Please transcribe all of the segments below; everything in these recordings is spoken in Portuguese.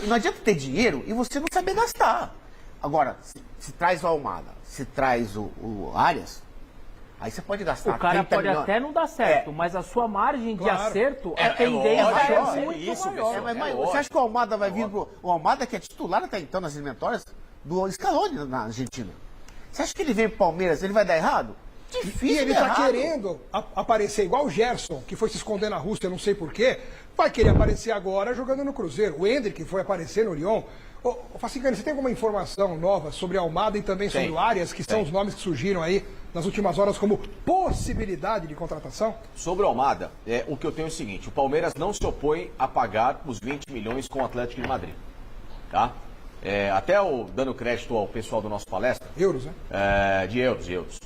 não adianta ter dinheiro e você não saber gastar. Agora, se traz o Almada, se traz o Arias, aí você pode gastar. O cara pode milhões. até não dar certo, mas a sua margem de acerto, a tendência é muito maior. Você acha que o Almada vai vir pro... O Almada, que é titular até então nas eliminatórias do Scaloni na Argentina. Você acha que ele vem pro Palmeiras, ele vai dar errado? Difícil. E ele tá querendo aparecer igual o Gerson, que foi se esconder na Rússia, não sei porquê, vai querer aparecer agora jogando no Cruzeiro. O Hendrick foi aparecer no Lyon. Ô, Facicani, você tem alguma informação nova sobre Almada e também sobre o Arias, que são os nomes que surgiram aí nas últimas horas como possibilidade de contratação? Sobre o Almada, o que eu tenho é o seguinte: o Palmeiras não se opõe a pagar os 20 milhões com o Atlético de Madrid. Tá? Até dando crédito ao pessoal do nosso palestra. Euros, né? De euros.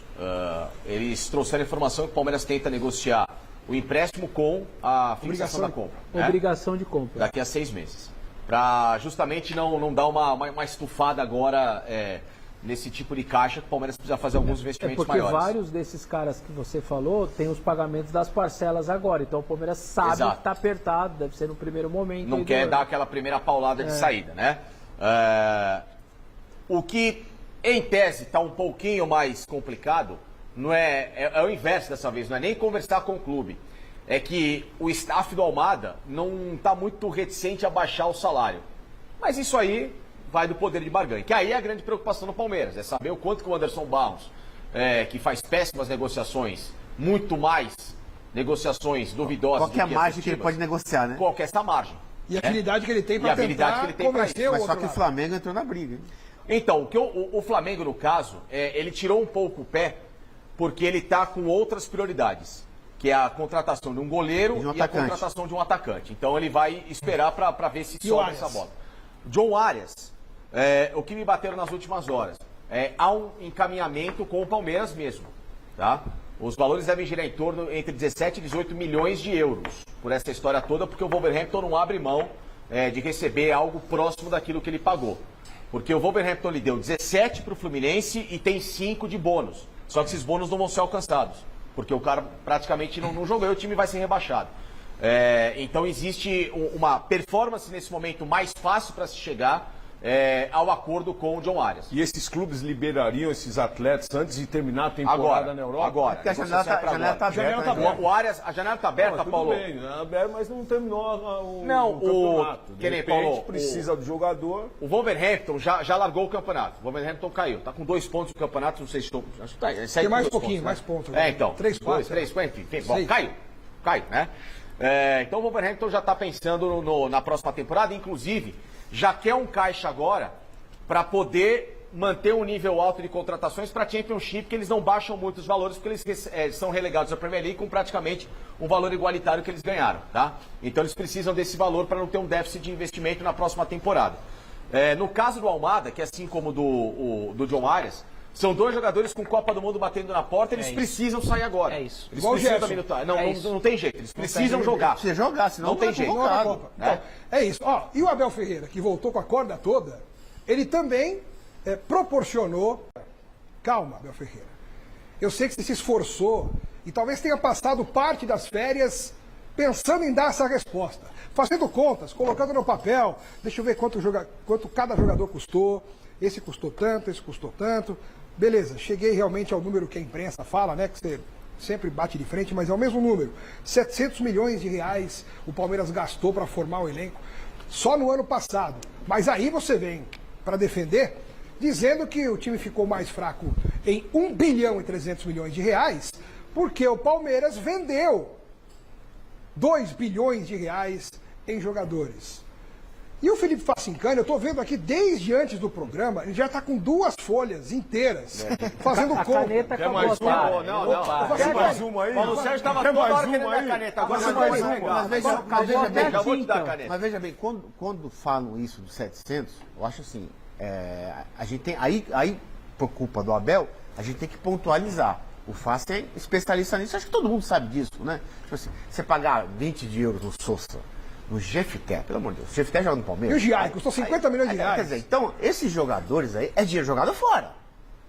Eles trouxeram a informação que o Palmeiras tenta negociar o empréstimo com a fixação da compra. Obrigação de compra. Daqui a 6 meses. Para justamente não dar uma estufada agora nesse tipo de caixa, que o Palmeiras precisa fazer alguns investimentos porque maiores. Vários desses caras que você falou têm os pagamentos das parcelas agora. Então o Palmeiras sabe que está apertado, deve ser no primeiro momento. Não quer dar aquela primeira paulada de saída, né? O que, em tese, está um pouquinho mais complicado, não é o inverso dessa vez, não é nem conversar com o clube. É que o staff do Almada não está muito reticente a baixar o salário. Mas isso aí vai do poder de barganha. Que aí é a grande preocupação do Palmeiras. É saber o quanto que o Anderson Barros, que faz péssimas negociações, muito mais negociações duvidosas. Qual que é a margem que ele pode negociar, né? Qual que é essa margem? E a habilidade que ele tem para tentar convencer o Mas outro só que o lado. Flamengo entrou na briga, hein? Então, o Flamengo, no caso, ele tirou um pouco o pé porque ele está com outras prioridades, que é a contratação de um goleiro e a contratação de um atacante. Então ele vai esperar para ver se sobe essa bola. John Arias, o que me bateram nas últimas horas, há um encaminhamento com o Palmeiras mesmo, tá? Os valores devem girar em torno entre 17 e 18 milhões de euros por essa história toda, porque o Wolverhampton não abre mão de receber algo próximo daquilo que ele pagou. Porque o Wolverhampton lhe deu 17 para o Fluminense e tem 5 de bônus. Só que esses bônus não vão ser alcançados, porque o cara praticamente não jogou e o time vai ser rebaixado. Então existe uma performance nesse momento mais fácil para se chegar ao acordo com o John Arias. E esses clubes liberariam esses atletas antes de terminar a temporada na Europa? Agora. Porque a janela está aberta. O Arias, a janela está aberta, Paulo? Tudo bem, aberta, mas não terminou o campeonato. Que nem Paulo precisa do jogador. O Wolverhampton já largou o campeonato. O Wolverhampton caiu. Está com 2 pontos no campeonato, não sei se estou... Tem mais um pouquinho, mais pontos. Então. 3 pontos. 3, enfim. Bom, caiu, né? Então o Wolverhampton já está pensando na próxima temporada, inclusive já quer um caixa agora para poder manter um nível alto de contratações para a Championship, que eles não baixam muito os valores, porque eles são relegados à Premier League com praticamente um valor igualitário que eles ganharam, tá? Então eles precisam desse valor para não ter um déficit de investimento na próxima temporada. No caso do Almada, que assim como do John Arias, são 2 jogadores com Copa do Mundo batendo na porta, eles precisam sair agora. Isso. Eles precisam da minuta. Não tem jeito, eles precisam jogar. Precisa jogar, senão não tem jeito. Então, é isso. E o Abel Ferreira, que voltou com a corda toda, ele também proporcionou... Calma, Abel Ferreira. Eu sei que você se esforçou e talvez tenha passado parte das férias pensando em dar essa resposta. Fazendo contas, colocando no papel, deixa eu ver quanto cada jogador custou, esse custou tanto, esse custou tanto. Beleza, cheguei realmente ao número que a imprensa fala, né, que você sempre bate de frente, mas é o mesmo número. 700 milhões de reais o Palmeiras gastou para formar o elenco só no ano passado. Mas aí você vem para defender, dizendo que o time ficou mais fraco em 1 bilhão e 300 milhões de reais, porque o Palmeiras vendeu 2 bilhões de reais em jogadores. E o Felipe Facicani, eu estou vendo aqui desde antes do programa, ele já está com 2 folhas inteiras, fazendo conta. A caneta acabou. Quer mais uma aí? Paulo Sérgio estava toda hora querendo dar caneta. Agora mais uma. Mas veja bem, quando falam isso dos 700, eu acho assim, a gente tem, aí por culpa do Abel, a gente tem que pontualizar. O Fácil é especialista nisso, acho que todo mundo sabe disso, né? Tipo assim, você pagar 20 de euros no Sousa, no Jefité, pelo amor de Deus, o Jefité joga no Palmeiras. E o Giai, custou 50 milhões de reais. Quer dizer, então, esses jogadores aí, é dinheiro jogado fora,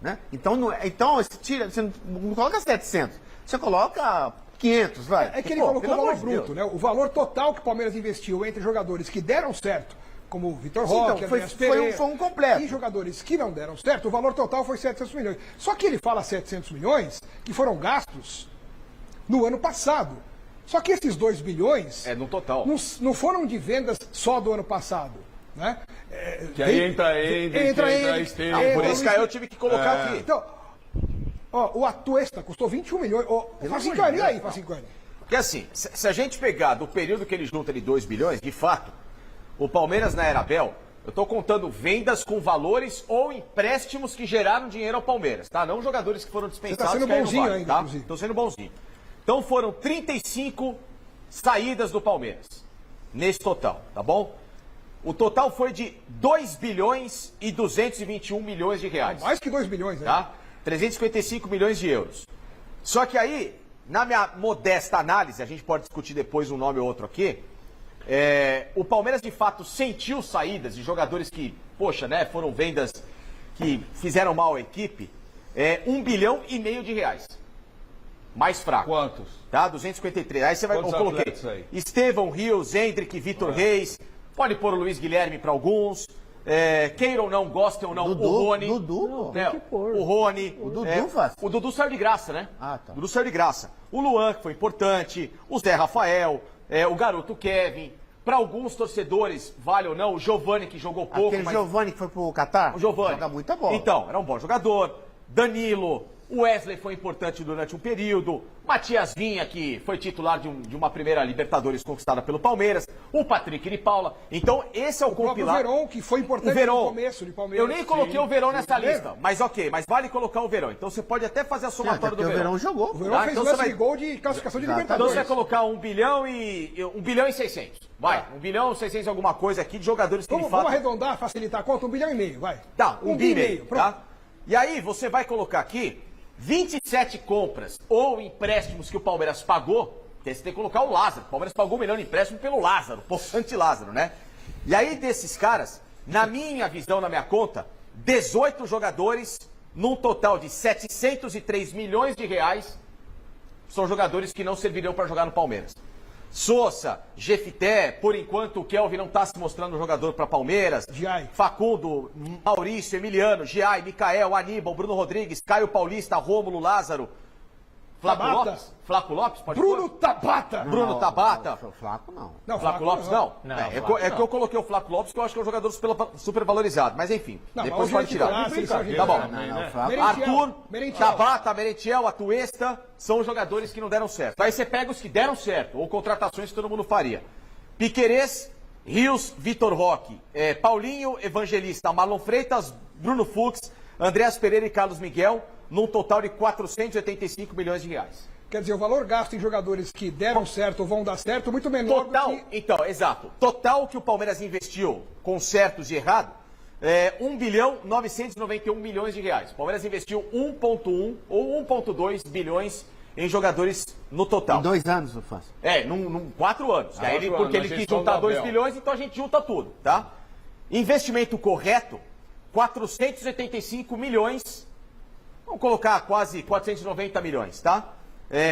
né? Então, você não coloca 700, você coloca 500, vai. É que ele colocou o valor bruto, né? O valor total que o Palmeiras investiu entre jogadores que deram certo como o Vitor Sim, Roque, então, Andreas Pereira. foi um completo. E jogadores que não deram certo, o valor total foi 700 milhões. Só que ele fala 700 milhões que foram gastos no ano passado. Só que esses 2 bilhões... É no total. Não foram de vendas só do ano passado. Né? Que aí entra Estevam. Por isso que aí eu tive que colocar aqui. Então, ó, o Atuesta custou 21 milhões. Facincani aí, Facincani. Porque assim, se a gente pegar do período que ele junta de 2 bilhões, de fato, o Palmeiras na era Abel, eu estou contando vendas com valores ou empréstimos que geraram dinheiro ao Palmeiras, tá? Não jogadores que foram dispensados. Você está sendo bonzinho ainda, tá? inclusive. Estou sendo bonzinho. Então foram 35 saídas do Palmeiras, nesse total, tá bom? O total foi de 2 bilhões e 221 milhões de reais. Mais que 2 bilhões, né? Tá? 355 milhões de euros. Só que aí, na minha modesta análise, a gente pode discutir depois um nome ou outro aqui, o Palmeiras de fato sentiu saídas de jogadores que, poxa, né, foram vendas que fizeram mal à equipe, 1,5 bilhão de reais. Mais fraco. Quantos? Tá? 253. Aí você vai, eu coloquei Estevão, Rios, Hendrick, Vitor Reis, pode pôr o Luiz Guilherme para alguns, queiram ou não, gostem ou não, Dudu, o Rony. Dudu. Tem que pôr. O Rony. O Dudu faz. O Dudu saiu de graça, né? Ah, tá. O Dudu saiu de graça. O Luan, que foi importante, o Zé Rafael, o garoto Kevin. Para alguns torcedores, vale ou não, o Giovani, que jogou pouco. Aquele Giovani que foi pro Catar? O Giovani. Joga muita bola. Então, era um bom jogador. Danilo. O Wesley foi importante durante um período. Matias Vinha, que foi titular de uma primeira Libertadores conquistada pelo Palmeiras. O Patrick de Paula. Então, esse é o compilado. O Verón, que foi importante no começo de Palmeiras. Eu nem coloquei o Verón nessa lista. Mas ok, mas vale colocar o Verón. Então você pode até fazer a somatória do Verón. O Verón jogou. O Verón fez então lance de gol de classificação de Então Libertadores. você vai colocar 1 bilhão e 600. Vai, 1 bilhão e 600 alguma coisa aqui de jogadores que de fato... Vamos arredondar, facilitar a conta, 1,5 bilhão, vai. Tá, 1 bilhão e meio, pronto. tá? E aí você vai colocar aqui 27 compras ou empréstimos que o Palmeiras pagou, porque você tem que colocar o Lázaro. O Palmeiras pagou 1 milhão de empréstimo pelo Lázaro, possante Lázaro, né? E aí desses caras, na minha visão, na minha conta, 18 jogadores, num total de 703 milhões de reais, são jogadores que não serviriam para jogar no Palmeiras. Sousa, Jefité, por enquanto o Kelvin não está se mostrando jogador para Palmeiras. Giai. Facundo, Maurício, Emiliano, Giai, Micael, Aníbal, Bruno Rodrigues, Caio Paulista, Rômulo, Lázaro, Flaco Lopes, pode Bruno Tabata. Bruno Tabata. O Flaco não. Não, Flaco Lopes não. É que eu coloquei o Flaco Lopes, que eu acho que é um jogador super valorizado. Mas enfim, Não, depois mas pode tirar. Tá bom. Não, Flaco. Arthur, Merentiel. Tabata, Merentiel, Atuesta, são jogadores que não deram certo. Aí você pega os que deram certo, ou contratações que todo mundo faria. Piquerez, Rios, Vitor Roque, Paulinho, Evangelista, Marlon Freitas, Bruno Fux, Andreas Pereira e Carlos Miguel, num total de 485 milhões de reais. Quer dizer, o valor gasto em jogadores que deram certo ou vão dar certo é muito menor Total, do que... então, exato. Total que o Palmeiras investiu com certos e errado, 1 bilhão 991 milhões de reais. O Palmeiras investiu 1,1 ou 1,2 bilhões em jogadores no total. Em 2 anos, eu faço. Num 4 anos. Aí porque ele quis juntar 2 bilhões, então a gente junta tudo, tá? Investimento correto, 485 milhões, vamos colocar quase 490 milhões, tá?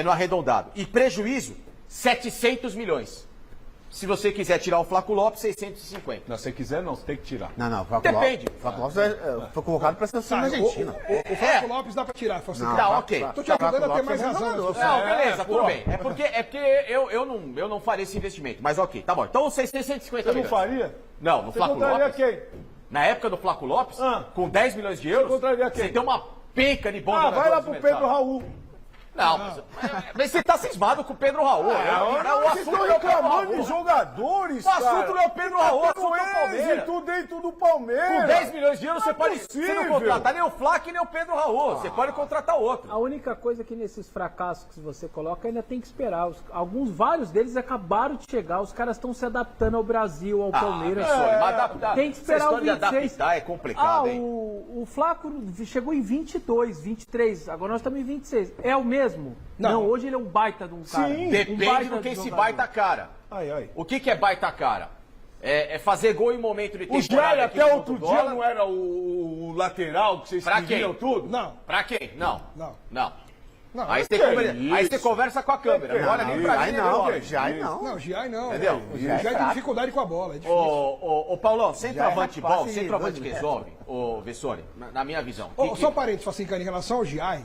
No arredondado. E prejuízo, 700 milhões. Se você quiser tirar o Flaco Lopes, 650. Não, se você quiser, não, você tem que tirar. Não, o Flaco Depende. Lopes. O Flaco Lopes foi convocado para a seleção da Argentina. O Flaco Lopes dá pra tirar. Se você Não, quiser. Tá, ok. Tô te ajudando a ter mais razão. Não, beleza, tudo bem. É porque eu não faria esse investimento. Mas ok, tá bom. Então 650 Você não milhões. faria? Não, no Você Flaco contraria Lopes. quem? Na época do Flaco Lopes, com 10 milhões de euros, Você contraria quem? você tem uma penca de bons Ah, vai lá jogadores pro no Pedro mercado. Raul. Não, mas você tá cismado com o Pedro Raul. O Vocês estão reclamando de jogadores, O assunto não é o Pedro Raul, o assunto é o Palmeiras. êxito dentro do Palmeiras. Com 10 milhões de euros, você pode você não possível. contratar nem o Flaco e nem o Pedro Raul. Você pode contratar outro. A única coisa que nesses fracassos que você coloca ainda tem que esperar. Vários deles acabaram de chegar, os caras estão se adaptando ao Brasil, ao Palmeiras. Tem que esperar o 26. De adaptar é complicado, hein? O Flaco chegou em 22, 23, agora nós estamos em 26. É o mesmo? Não, hoje ele é um baita de um cara. Sim. Depende do que esse baita cara. Ai. O que é baita cara? É fazer gol em momento de O temporada. Jair aqui até no outro bola. dia não era o lateral que vocês Pra queriam quem? tudo? Não. Pra quem? Não. Não. Não. Não, aí você conversa com a câmera. Olha ali pra mim. Não, Giai não. Entendeu? O Giai tem dificuldade com a bola. É difícil. Ô, Paulão, centroavante bom, centroavante que resolve, ô Vessone, na minha visão. Só um parênteses, assim, em relação ao Giai,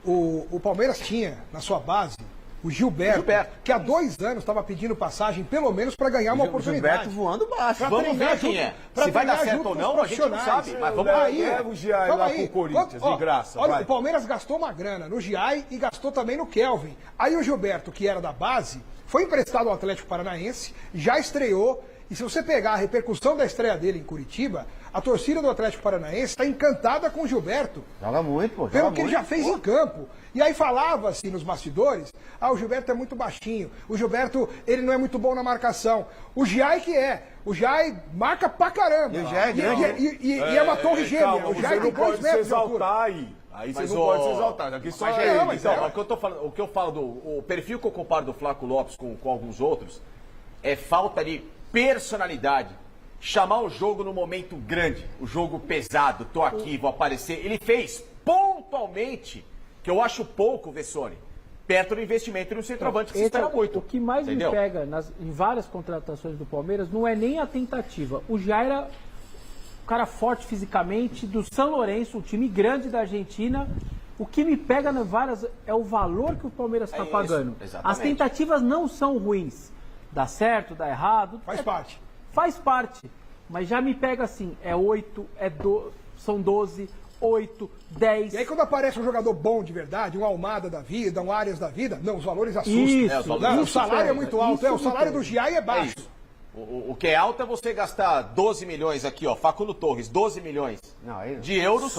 o Palmeiras tinha na sua base o Gilberto, que há 2 anos estava pedindo passagem, pelo menos para ganhar uma oportunidade. Gilberto voando baixo. Vamos ver quem é. Se vai dar certo ou não, a gente não sabe. Mas vamos aí. Leva o Giai lá pro Corinthians, de graça. Olha, o Palmeiras gastou uma grana no Giai e gastou também no Kelvin. Aí o Gilberto, que era da base, foi emprestado ao Atlético Paranaense, já estreou. E se você pegar a repercussão da estreia dele em Curitiba, a torcida do Atlético Paranaense está encantada com o Gilberto. Joga muito, pô. Pelo que ele já fez em campo. E aí falava-se nos bastidores, o Gilberto é muito baixinho, o Gilberto, ele não é muito bom na marcação. O Giai que é. O Giai marca pra caramba. E o Giai é grande. E é uma torre gêmea. O Giai tem 2 metros de altura. Aí você não pode se exaltar. Aqui só o que eu falo o perfil que eu comparo do Flaco Lopes com alguns outros é falta de personalidade. Chamar o jogo no momento grande, o jogo pesado, tô aqui, vou aparecer. Ele fez pontualmente, que eu acho pouco, Vessone, perto do investimento no centroavante, que se espera muito. O que mais me pega em várias contratações do Palmeiras não é nem a tentativa. O Jair era um cara forte fisicamente, do São Lourenço, um time grande da Argentina. O que me pega nas várias é o valor que o Palmeiras está pagando. As tentativas não são ruins. Dá certo, dá errado. Faz parte. Faz parte. Mas já me pega assim, é 8, são 12, 8, 10. E aí quando aparece um jogador bom de verdade, um Almada da vida, um Arias da vida, não, os valores assustam. Isso, o salário é muito alto, o salário do Giai é baixo. O que é alto é você gastar 12 milhões aqui, ó, Facundo Torres, 12 milhões de euros.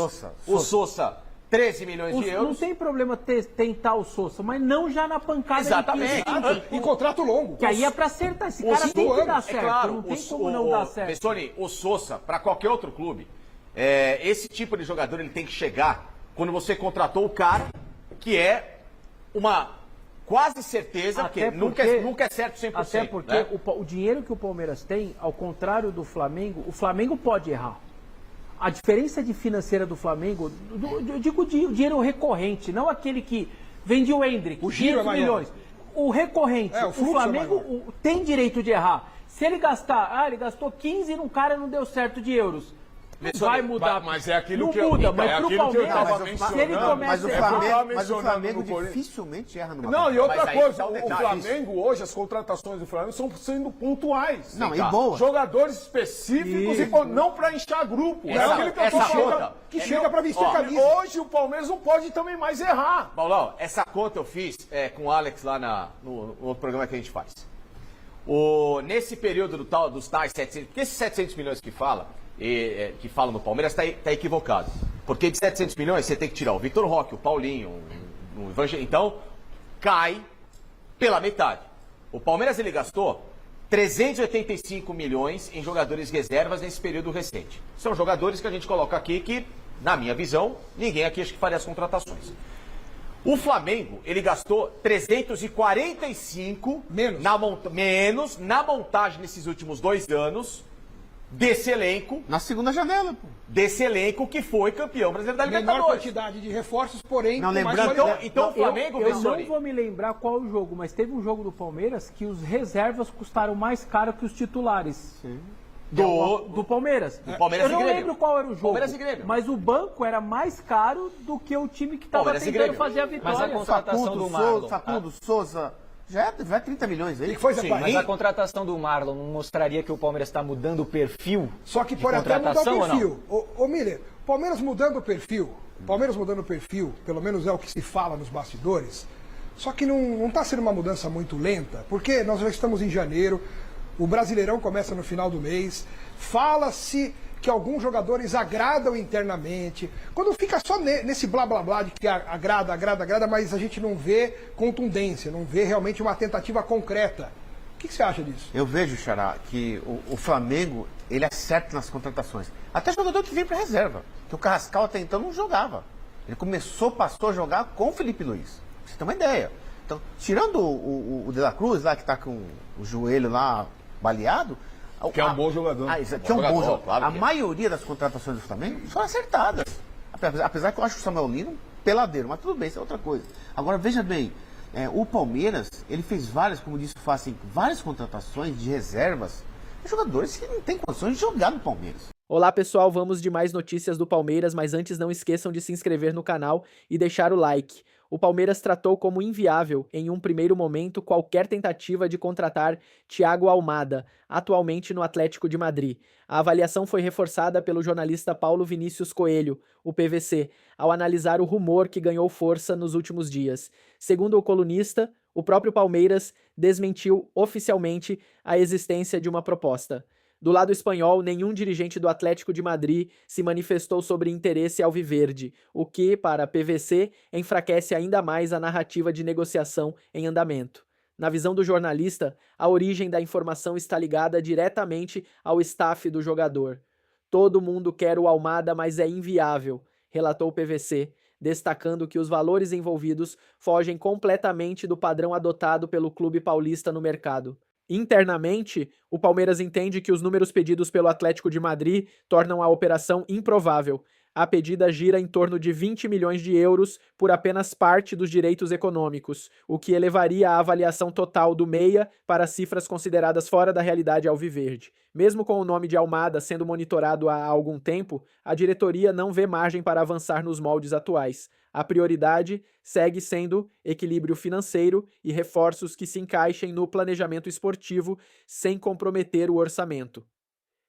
O Sousa, 13 milhões de euros. Não tem problema tentar o Sousa, mas não já na pancada. Exatamente. E contrato longo. Que aí é pra acertar. Esse cara tem que dar certo. Claro, não tem como não dar certo. Bessone, o Sousa, pra qualquer outro clube, esse tipo de jogador ele tem que chegar quando você contratou o cara que é uma quase certeza, porque nunca é certo 100%. Até porque o dinheiro que o Palmeiras tem, ao contrário do Flamengo, o Flamengo pode errar. A diferença financeira do Flamengo, eu digo o dinheiro recorrente, não aquele que vende o Hendrick, o giro 500 milhões. O recorrente, o Flamengo tem direito de errar. Se ele gastar, ele gastou 15 num cara e não deu certo de euros. Vai mudar. Mas é aquilo não que muda, mas pro Palmeiras, se ele começa mas o Flamengo dificilmente erra numa Não, e outra coisa, o Flamengo hoje, as contratações do Flamengo estão sendo pontuais. Não, e boa. Jogadores específicos e não para inchar grupo. É aquilo que eu tô falando. Que chega para vestir a camisa. Hoje o Palmeiras não pode também mais errar. Paulão, essa conta eu fiz com o Alex lá no outro programa que a gente faz. Nesse período dos tais 700, porque esses 700 milhões que falam no Palmeiras está equivocado. Porque de 700 milhões você tem que tirar o Vitor Roque, o Paulinho, o Evangelho. Então, cai pela metade. O Palmeiras ele gastou 385 milhões em jogadores reservas nesse período recente. São jogadores que a gente coloca aqui que, na minha visão, ninguém aqui acha que faria as contratações. O Flamengo, ele gastou 345 menos na montagem nesses últimos 2 anos desse elenco. Na segunda janela, pô. Desse elenco que foi campeão brasileiro da Libertadores. Menor quantidade de reforços, porém... Não, lembrando, então o Flamengo... Eu não vou me lembrar qual o jogo, mas teve um jogo do Palmeiras que os reservas custaram mais caro que os titulares. Sim. Do Palmeiras. Eu não lembro qual era o jogo, mas o banco era mais caro do que o time que estava tentando fazer a vitória. Mas a contratação do Marlon... Facundo, Souza... Já é 30 milhões aí. Mas a contratação do Marlon não mostraria que o Palmeiras está mudando o perfil? Só que pode até mudar o perfil. Ô Miller, Palmeiras mudando o perfil, pelo menos é o que se fala nos bastidores, só que não está sendo uma mudança muito lenta, porque nós já estamos em janeiro, o Brasileirão começa no final do mês, fala-se que alguns jogadores agradam internamente. Quando fica só nesse blá blá blá de que agrada, mas a gente não vê contundência, não vê realmente uma tentativa concreta. O que você acha disso? Eu vejo, Xará, que o Flamengo, ele acerta nas contratações. Até jogador que vem para reserva, que o Carrascal até então não jogava. Ele passou a jogar com o Felipe Luiz. Pra você ter uma ideia. Então, tirando o De La Cruz, lá que está com o joelho lá baleado, que é um bom jogador. Que é um bom jogador. Claro a maioria das contratações do Flamengo foram acertadas. Apesar que eu acho o Samuel Lino peladeiro, mas tudo bem, isso é outra coisa. Agora, veja bem, o Palmeiras, ele fez várias, como disse o Fá, assim, várias contratações de reservas, de jogadores que não têm condições de jogar no Palmeiras. Olá pessoal, vamos de mais notícias do Palmeiras, mas antes não esqueçam de se inscrever no canal e deixar o like. O Palmeiras tratou como inviável, em um primeiro momento, qualquer tentativa de contratar Thiago Almada, atualmente no Atlético de Madrid. A avaliação foi reforçada pelo jornalista Paulo Vinícius Coelho, o PVC, ao analisar o rumor que ganhou força nos últimos dias. Segundo o colunista, o próprio Palmeiras desmentiu oficialmente a existência de uma proposta. Do lado espanhol, nenhum dirigente do Atlético de Madrid se manifestou sobre interesse alviverde, o que, para a PVC, enfraquece ainda mais a narrativa de negociação em andamento. Na visão do jornalista, a origem da informação está ligada diretamente ao staff do jogador. Todo mundo quer o Almada, mas é inviável, relatou o PVC, destacando que os valores envolvidos fogem completamente do padrão adotado pelo clube paulista no mercado. Internamente, o Palmeiras entende que os números pedidos pelo Atlético de Madrid tornam a operação improvável. A pedida gira em torno de 20 milhões de euros por apenas parte dos direitos econômicos, o que elevaria a avaliação total do meia para cifras consideradas fora da realidade alviverde. Mesmo com o nome de Almada sendo monitorado há algum tempo, a diretoria não vê margem para avançar nos moldes atuais. A prioridade segue sendo equilíbrio financeiro e reforços que se encaixem no planejamento esportivo sem comprometer o orçamento.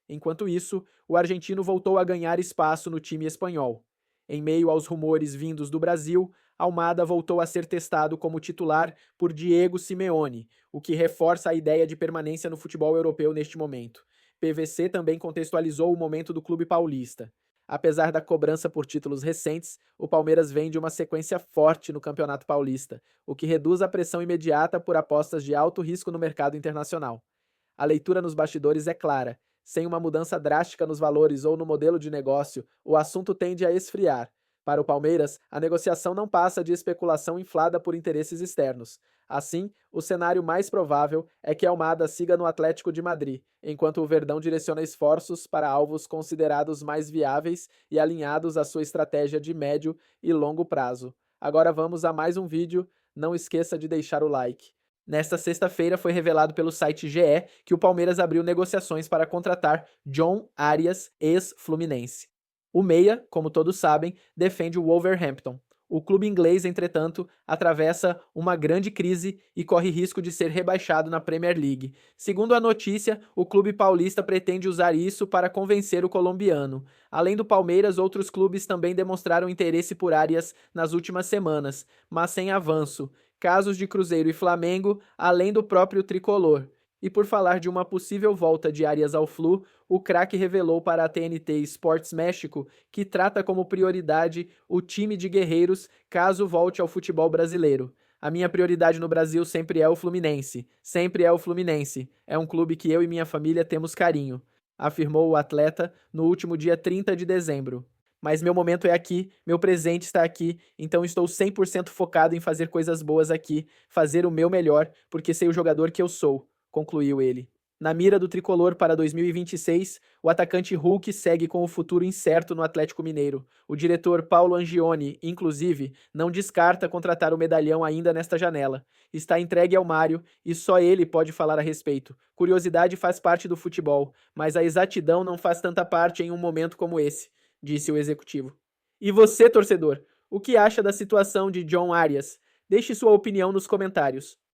Enquanto isso, o argentino voltou a ganhar espaço no time espanhol. Em meio aos rumores vindos do Brasil, Almada voltou a ser testado como titular por Diego Simeone, o que reforça a ideia de permanência no futebol europeu neste momento. PVC também contextualizou o momento do clube paulista. Apesar da cobrança por títulos recentes, o Palmeiras vem de uma sequência forte no Campeonato Paulista, o que reduz a pressão imediata por apostas de alto risco no mercado internacional. A leitura nos bastidores é clara. Sem uma mudança drástica nos valores ou no modelo de negócio, o assunto tende a esfriar. Para o Palmeiras, a negociação não passa de especulação inflada por interesses externos. Assim, o cenário mais provável é que Almada siga no Atlético de Madrid, enquanto o Verdão direciona esforços para alvos considerados mais viáveis e alinhados à sua estratégia de médio e longo prazo. Agora vamos a mais um vídeo, não esqueça de deixar o like. Nesta sexta-feira foi revelado pelo site GE que o Palmeiras abriu negociações para contratar John Arias, ex-Fluminense. O meia, como todos sabem, defende o Wolverhampton. O clube inglês, entretanto, atravessa uma grande crise e corre risco de ser rebaixado na Premier League. Segundo a notícia, o clube paulista pretende usar isso para convencer o colombiano. Além do Palmeiras, outros clubes também demonstraram interesse por Arias nas últimas semanas, mas sem avanço. Casos de Cruzeiro e Flamengo, além do próprio tricolor. E por falar de uma possível volta de Arias ao Flu, o craque revelou para a TNT Sports México que trata como prioridade o time de guerreiros caso volte ao futebol brasileiro. A minha prioridade no Brasil sempre é o Fluminense. Sempre é o Fluminense. É um clube que eu e minha família temos carinho, afirmou o atleta no último dia 30 de dezembro. Mas meu momento é aqui, meu presente está aqui, então estou 100% focado em fazer coisas boas aqui, fazer o meu melhor, porque sei o jogador que eu sou, concluiu ele. Na mira do tricolor para 2026, o atacante Hulk segue com o futuro incerto no Atlético Mineiro. O diretor Paulo Angione, inclusive, não descarta contratar o medalhão ainda nesta janela. Está entregue ao Mário e só ele pode falar a respeito. Curiosidade faz parte do futebol, mas a exatidão não faz tanta parte em um momento como esse, disse o executivo. E você, torcedor, o que acha da situação de John Arias? Deixe sua opinião nos comentários.